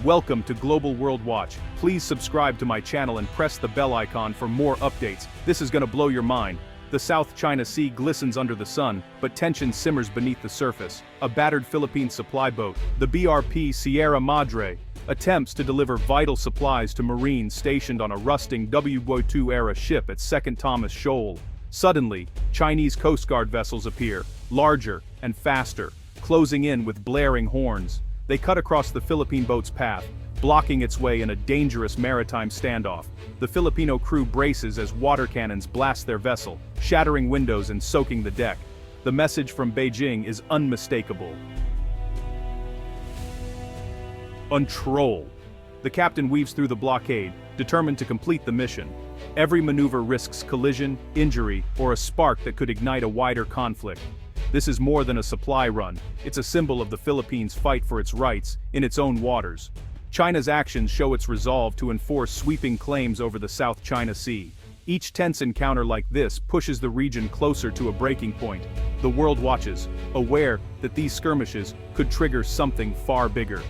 Welcome to Global World Watch. Please subscribe to my channel and press the bell icon for more updates. This is gonna blow your mind. The South China Sea glistens under the sun, but tension simmers beneath the surface. A battered Philippine supply boat, the BRP Sierra Madre, attempts to deliver vital supplies to Marines stationed on a rusting WW2-era ship at 2nd Thomas Shoal. Suddenly, Chinese Coast Guard vessels appear, larger and faster, closing in with blaring horns. They cut across the Philippine boat's path, blocking its way in a dangerous maritime standoff. The Filipino crew braces as water cannons blast their vessel, shattering windows and soaking the deck. The message from Beijing is unmistakable. Untroll. The captain weaves through the blockade, determined to complete the mission. Every maneuver risks collision, injury, or a spark that could ignite a wider conflict. This is more than a supply run, it's a symbol of the Philippines' fight for its rights in its own waters. China's actions show its resolve to enforce sweeping claims over the South China Sea. Each tense encounter like this pushes the region closer to a breaking point. The world watches, aware that these skirmishes could trigger something far bigger.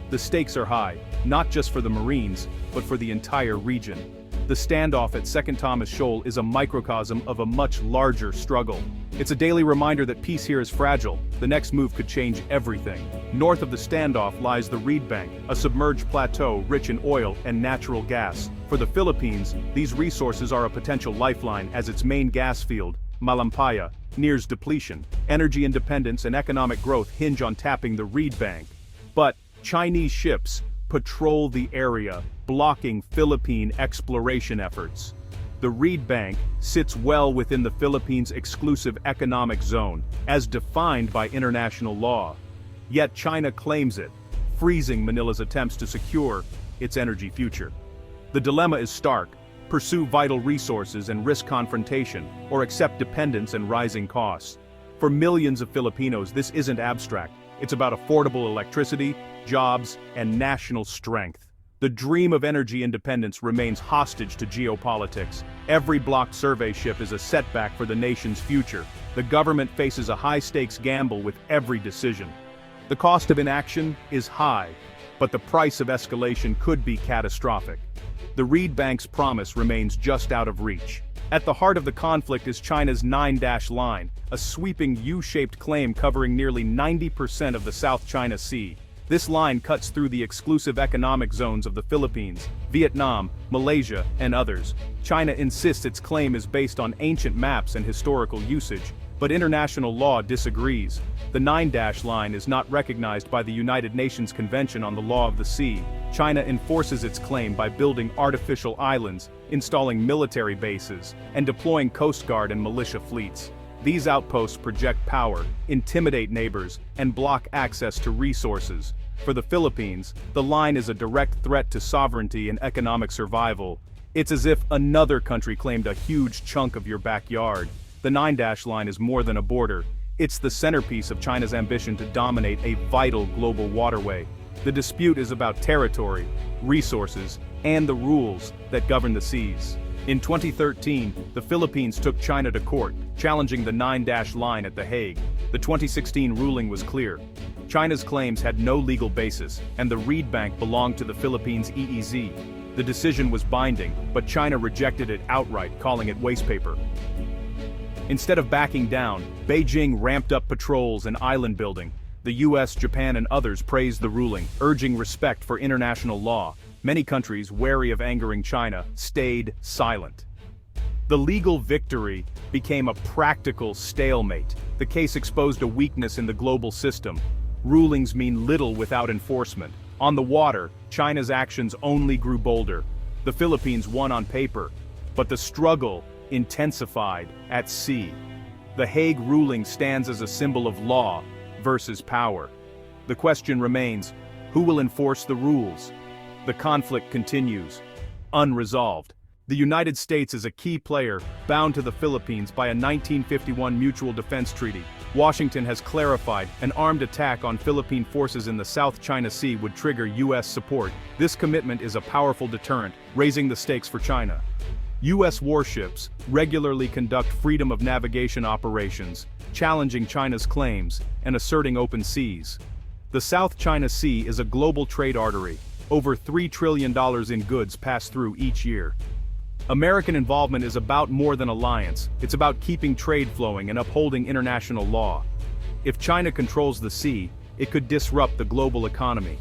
The stakes are high, not just for the Marines, but for the entire region. The standoff at 2nd Thomas Shoal is a microcosm of a much larger struggle. It's a daily reminder that peace here is fragile. The next move could change everything. North of the standoff lies the Reed Bank, a submerged plateau rich in oil and natural gas. For the Philippines, these resources are a potential lifeline as its main gas field, Malampaya, nears depletion. Energy independence and economic growth hinge on tapping the Reed Bank. But Chinese ships patrol the area, blocking Philippine exploration efforts. The Reed Bank sits well within the Philippines' exclusive economic zone, as defined by international law. Yet China claims it, freezing Manila's attempts to secure its energy future. The dilemma is stark: pursue vital resources and risk confrontation, or accept dependence and rising costs. For millions of Filipinos, this isn't abstract. It's about affordable electricity, jobs, and national strength. The dream of energy independence remains hostage to geopolitics. Every blocked survey ship is a setback for the nation's future. The government faces a high-stakes gamble with every decision. The cost of inaction is high, but the price of escalation could be catastrophic. The Reed Bank's promise remains just out of reach. At the heart of the conflict is China's 9-dash line, a sweeping U-shaped claim covering nearly 90% of the South China Sea. This line cuts through the exclusive economic zones of the Philippines, Vietnam, Malaysia, and others. China insists its claim is based on ancient maps and historical usage, but international law disagrees. The 9-dash line is not recognized by the United Nations Convention on the Law of the Sea. China enforces its claim by building artificial islands, installing military bases, and deploying Coast Guard and militia fleets. These outposts project power, intimidate neighbors, and block access to resources. For the Philippines, the line is a direct threat to sovereignty and economic survival. It's as if another country claimed a huge chunk of your backyard. The 9-dash line is more than a border. It's the centerpiece of China's ambition to dominate a vital global waterway. The dispute is about territory, resources, and the rules that govern the seas. In 2013, the Philippines took China to court, challenging the 9-dash line at The Hague. The 2016 ruling was clear. China's claims had no legal basis, and the Reed Bank belonged to the Philippines' EEZ. The decision was binding, but China rejected it outright, calling it waste paper. Instead of backing down, Beijing ramped up patrols and island building. The US, Japan, and others praised the ruling, urging respect for international law. Many countries, wary of angering China, stayed silent. The legal victory became a practical stalemate. The case exposed a weakness in the global system. Rulings mean little without enforcement. On the water, China's actions only grew bolder. The Philippines won on paper, but the struggle intensified at sea. The Hague ruling stands as a symbol of law versus power. The question remains, who will enforce the rules? The conflict continues, unresolved. The United States is a key player, bound to the Philippines by a 1951 Mutual Defense Treaty. Washington has clarified an armed attack on Philippine forces in the South China Sea would trigger US support. This commitment is a powerful deterrent, raising the stakes for China. US warships regularly conduct freedom of navigation operations, challenging China's claims and asserting open seas. The South China Sea is a global trade artery. Over $3 trillion in goods pass through each year. American involvement is about more than alliance, it's about keeping trade flowing and upholding international law. If China controls the sea, it could disrupt the global economy.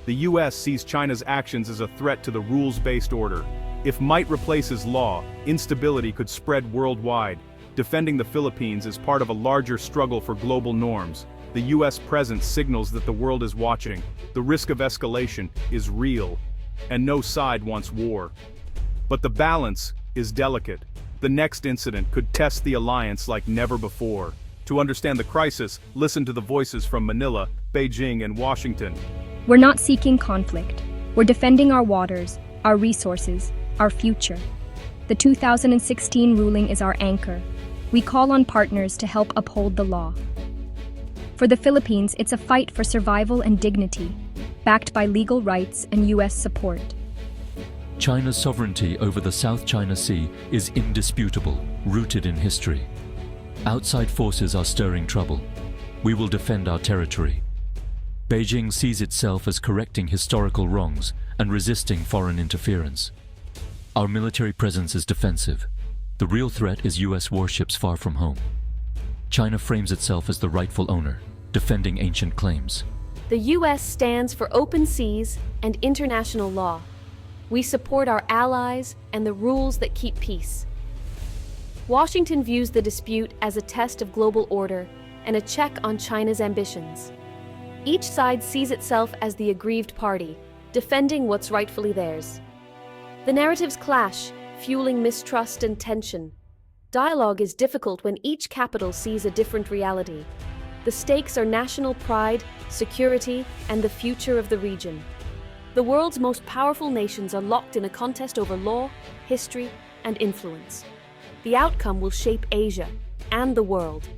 The US sees China's actions as a threat to the rules-based order. If might replaces law, instability could spread worldwide. Defending the Philippines is part of a larger struggle for global norms. The US presence signals that the world is watching. The risk of escalation is real, and no side wants war. But the balance is delicate. The next incident could test the alliance like never before. To understand the crisis, listen to the voices from Manila, Beijing, and Washington. We're not seeking conflict. We're defending our waters, our resources, our future. The 2016 ruling is our anchor. We call on partners to help uphold the law. For the Philippines, it's a fight for survival and dignity, backed by legal rights and US support. China's sovereignty over the South China Sea is indisputable, rooted in history. Outside forces are stirring trouble. We will defend our territory. Beijing sees itself as correcting historical wrongs and resisting foreign interference. Our military presence is defensive. The real threat is US warships far from home. China frames itself as the rightful owner, defending ancient claims. The US stands for open seas and international law. We support our allies and the rules that keep peace. Washington views the dispute as a test of global order and a check on China's ambitions. Each side sees itself as the aggrieved party, defending what's rightfully theirs. The narratives clash, fueling mistrust and tension. Dialogue is difficult when each capital sees a different reality. The stakes are national pride, security, and the future of the region. The world's most powerful nations are locked in a contest over law, history, and influence. The outcome will shape Asia and the world.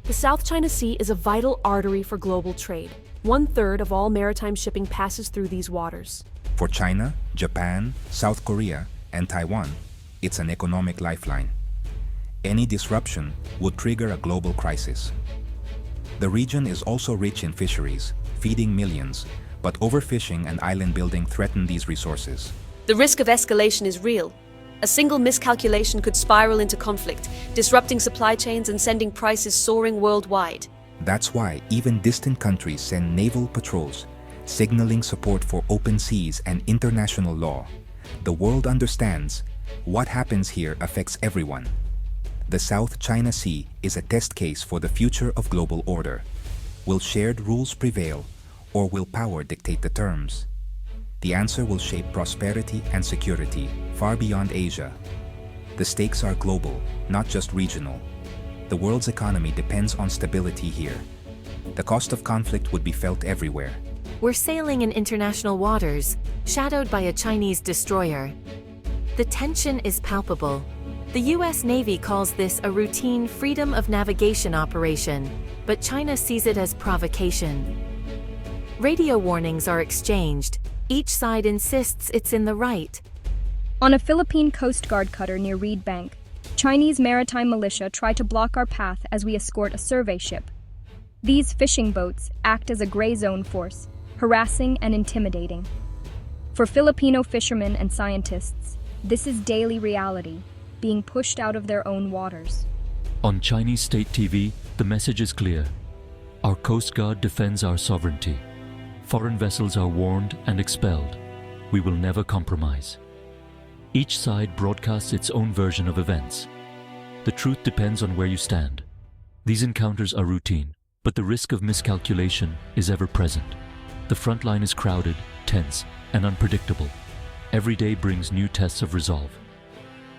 The South China Sea is a vital artery for global trade. 1/3 of all maritime shipping passes through these waters. For China, Japan, South Korea, and Taiwan, it's an economic lifeline. Any disruption would trigger a global crisis. The region is also rich in fisheries, feeding millions, but overfishing and island building threaten these resources. The risk of escalation is real. A single miscalculation could spiral into conflict, disrupting supply chains and sending prices soaring worldwide. That's why even distant countries send naval patrols, signaling support for open seas and international law. The world understands what happens here affects everyone. The South China Sea is a test case for the future of global order. Will shared rules prevail, or will power dictate the terms? The answer will shape prosperity and security far beyond Asia. The stakes are global, not just regional. The world's economy depends on stability here. The cost of conflict would be felt everywhere. We're sailing in international waters, shadowed by a Chinese destroyer. The tension is palpable. The US Navy calls this a routine freedom of navigation operation, but China sees it as provocation. Radio warnings are exchanged. Each side insists it's in the right. On a Philippine Coast Guard cutter near Reed Bank, Chinese maritime militia try to block our path as we escort a survey ship. These fishing boats act as a gray zone force, harassing and intimidating. For Filipino fishermen and scientists, this is daily reality, being pushed out of their own waters. On Chinese state TV, the message is clear. Our Coast Guard defends our sovereignty. Foreign vessels are warned and expelled. We will never compromise. Each side broadcasts its own version of events. The truth depends on where you stand. These encounters are routine, but the risk of miscalculation is ever present. The front line is crowded, tense, and unpredictable. Every day brings new tests of resolve.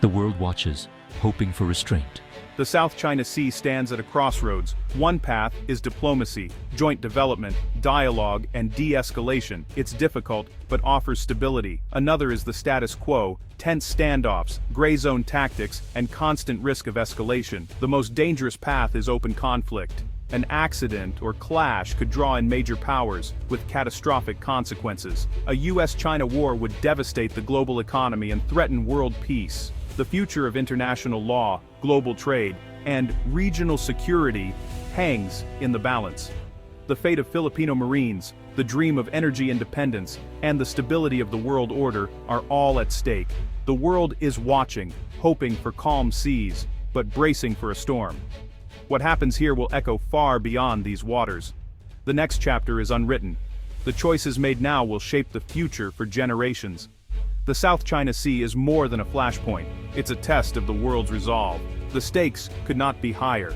The world watches, hoping for restraint. The South China Sea stands at a crossroads. One path is diplomacy, joint development, dialogue, and de-escalation. It's difficult, but offers stability. Another is the status quo, tense standoffs, gray zone tactics, and constant risk of escalation. The most dangerous path is open conflict. An accident or clash could draw in major powers, with catastrophic consequences. A US-China war would devastate the global economy and threaten world peace. The future of international law, global trade, and regional security hangs in the balance. The fate of Filipino Marines, The dream of energy independence and the stability of the world order are all at stake. The world is watching, hoping for calm seas, but bracing for a storm. What happens here will echo far beyond these waters. The next chapter is unwritten. The choices made now will shape the future for generations. The South China Sea is more than a flashpoint. It's a test of the world's resolve. The stakes could not be higher.